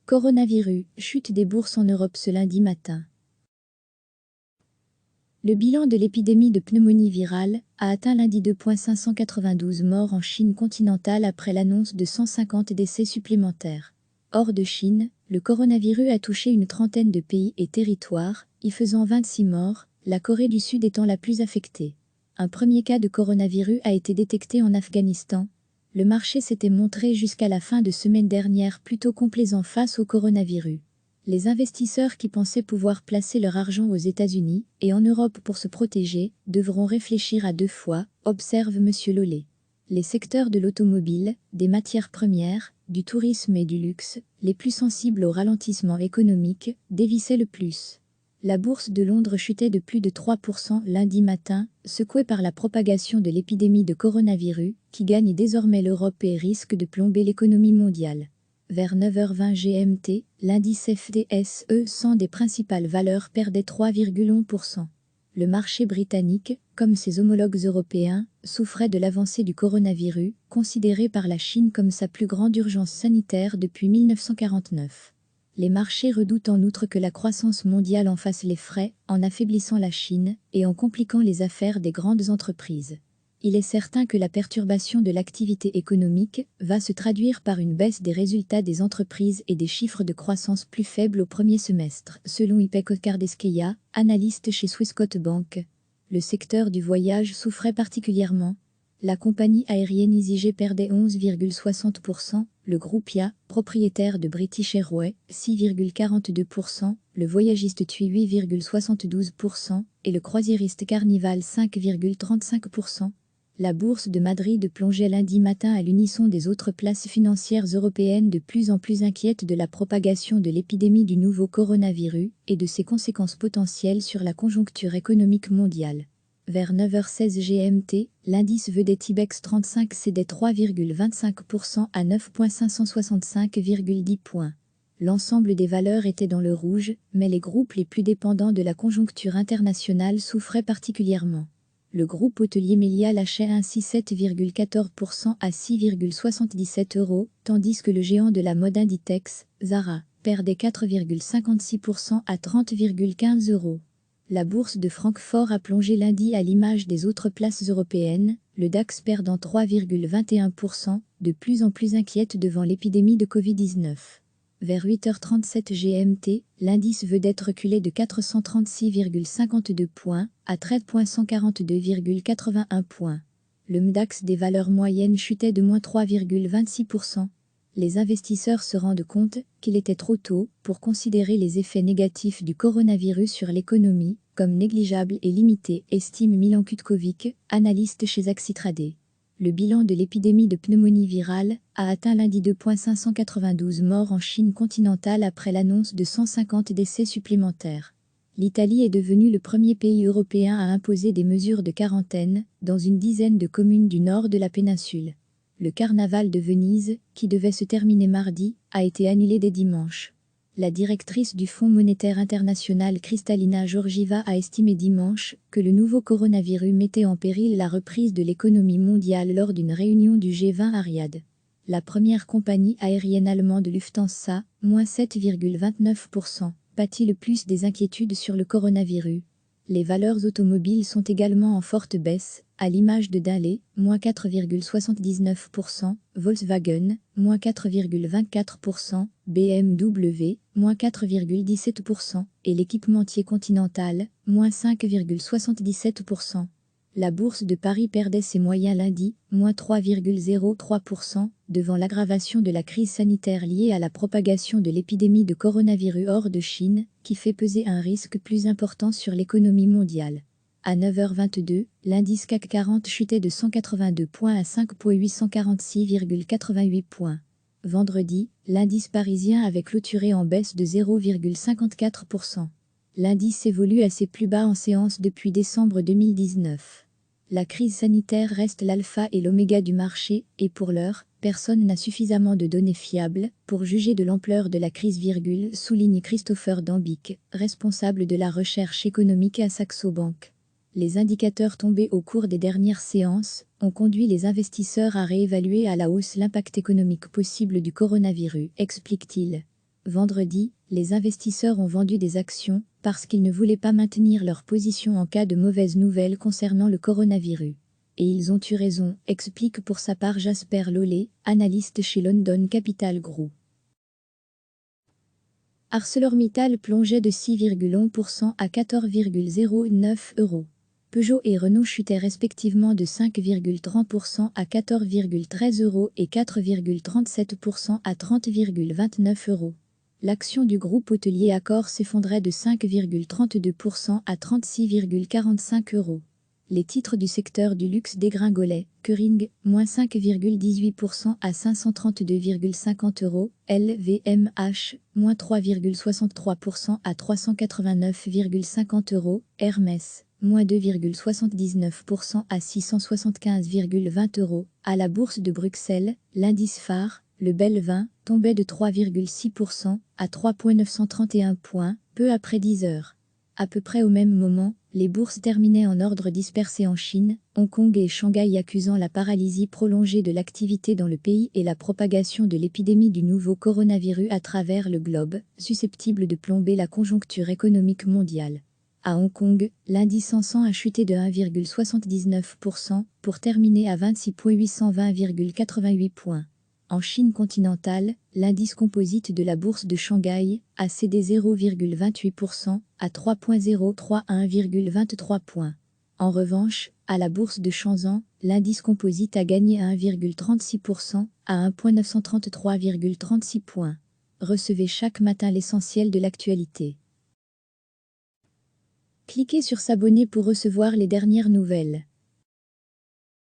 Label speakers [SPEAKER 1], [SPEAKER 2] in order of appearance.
[SPEAKER 1] Coronavirus, chute des bourses en Europe ce lundi matin. Le bilan de l'épidémie de pneumonie virale a atteint lundi 2,592 morts en Chine continentale après l'annonce de 150 décès supplémentaires. Hors de Chine, le coronavirus a touché une trentaine de pays et territoires, y faisant 26 morts, la Corée du Sud étant la plus affectée. Un premier cas de coronavirus a été détecté en Afghanistan. Le marché s'était montré jusqu'à la fin de semaine dernière plutôt complaisant face au coronavirus. Les investisseurs qui pensaient pouvoir placer leur argent aux États-Unis et en Europe pour se protéger devront réfléchir à deux fois, observe M. Lollet. Les secteurs de l'automobile, des matières premières, du tourisme et du luxe, les plus sensibles au ralentissement économique, dévissaient le plus. La bourse de Londres chutait de plus de 3% lundi matin, secouée par la propagation de l'épidémie de coronavirus, qui gagne désormais l'Europe et risque de plomber l'économie mondiale. Vers 9h20 GMT, l'indice FTSE 100 des principales valeurs perdait 3,1%. Le marché britannique, comme ses homologues européens, souffrait de l'avancée du coronavirus, considéré par la Chine comme sa plus grande urgence sanitaire depuis 1949. Les marchés redoutent en outre que la croissance mondiale en fasse les frais, en affaiblissant la Chine et en compliquant les affaires des grandes entreprises. Il est certain que la perturbation de l'activité économique va se traduire par une baisse des résultats des entreprises et des chiffres de croissance plus faibles au premier semestre, selon Ipek Otkardeskaya, analyste chez Swissquote Bank. Le secteur du voyage souffrait particulièrement. La compagnie aérienne EasyJet perdait 11,60%, le groupe IA, propriétaire de British Airways, 6,42%, le voyagiste TUI 8,72% et le croisiériste Carnival 5,35%. La bourse de Madrid plongeait lundi matin à l'unisson des autres places financières européennes de plus en plus inquiètes de la propagation de l'épidémie du nouveau coronavirus et de ses conséquences potentielles sur la conjoncture économique mondiale. Vers 9h16 GMT, l'indice vedette IBEX 35 cédait 3,25% à 9,565,10 points. L'ensemble des valeurs était dans le rouge, mais les groupes les plus dépendants de la conjoncture internationale souffraient particulièrement. Le groupe hôtelier Meliá lâchait ainsi 7,14% à 6,77 €, tandis que le géant de la mode Inditex, Zara, perdait 4,56% à 30,15 €. La bourse de Francfort a plongé lundi à l'image des autres places européennes, le DAX perdant 3,21%, de plus en plus inquiète devant l'épidémie de Covid-19. Vers 8h37 GMT, l'indice vedette reculait de 436,52 points à 13,142,81 points. Le MDAX des valeurs moyennes chutait de moins 3,26%. Les investisseurs se rendent compte qu'il était trop tôt pour considérer les effets négatifs du coronavirus sur l'économie comme négligeables et limités, estime Milan Kutkovic, analyste chez Axitradé. Le bilan de l'épidémie de pneumonie virale a atteint lundi 2,592 morts en Chine continentale après l'annonce de 150 décès supplémentaires. L'Italie est devenue le premier pays européen à imposer des mesures de quarantaine dans une dizaine de communes du nord de la péninsule. Le carnaval de Venise, qui devait se terminer mardi, a été annulé dès dimanche. La directrice du Fonds monétaire international Kristalina Georgieva a estimé dimanche que le nouveau coronavirus mettait en péril la reprise de l'économie mondiale lors d'une réunion du G20 à Riyad. La première compagnie aérienne allemande Lufthansa, moins 7,29%, pâtit le plus des inquiétudes sur le coronavirus. Les valeurs automobiles sont également en forte baisse, à l'image de Daimler, moins 4,79%, Volkswagen, moins 4,24%, BMW, moins 4,17% et l'équipementier Continental, moins 5,77%. La bourse de Paris perdait ses moyens lundi, moins 3,03%, devant l'aggravation de la crise sanitaire liée à la propagation de l'épidémie de coronavirus hors de Chine, qui fait peser un risque plus important sur l'économie mondiale. À 9h22, l'indice CAC 40 chutait de 182 points à 5,846,88 points. Vendredi, l'indice parisien avait clôturé en baisse de 0,54%. L'indice évolue à ses plus bas en séance depuis décembre 2019. La crise sanitaire reste l'alpha et l'oméga du marché et pour l'heure, personne n'a suffisamment de données fiables pour juger de l'ampleur de la crise, souligne Christopher Dambic, responsable de la recherche économique à Saxo Bank. Les indicateurs tombés au cours des dernières séances ont conduit les investisseurs à réévaluer à la hausse l'impact économique possible du coronavirus, explique-t-il. Vendredi, les investisseurs ont vendu des actions parce qu'ils ne voulaient pas maintenir leur position en cas de mauvaises nouvelles concernant le coronavirus. Et ils ont eu raison, explique pour sa part Jasper Lollet, analyste chez London Capital Group. ArcelorMittal plongeait de 6,1% à 14,09 €. Peugeot et Renault chutaient respectivement de 5,30% à 14,13 € et 4,37% à 30,29 €. L'action du groupe hôtelier Accor s'effondrait de 5,32% à 36,45 €. Les titres du secteur du luxe dégringolaient, Kering, moins 5,18% à 532,50 €, LVMH, moins 3,63% à 389,50 €, Hermès, moins 2,79% à 675,20 €. À la bourse de Bruxelles, l'indice phare, le Belvin, tombait de 3,6% à 3,931 points, peu après 10 heures. À peu près au même moment, les bourses terminaient en ordre dispersé en Chine, Hong Kong et Shanghai accusant la paralysie prolongée de l'activité dans le pays et la propagation de l'épidémie du nouveau coronavirus à travers le globe, susceptible de plomber la conjoncture économique mondiale. À Hong Kong, l'indice Hang Seng a chuté de 1,79% pour terminer à 26,820,88 points. En Chine continentale, l'indice composite de la bourse de Shanghai a cédé 0,28% à 3,031,23 points. En revanche, à la bourse de Shenzhen, l'indice composite a gagné 1,36% à 1,933,36 points. Recevez chaque matin l'essentiel de l'actualité. Cliquez sur s'abonner pour recevoir les dernières nouvelles.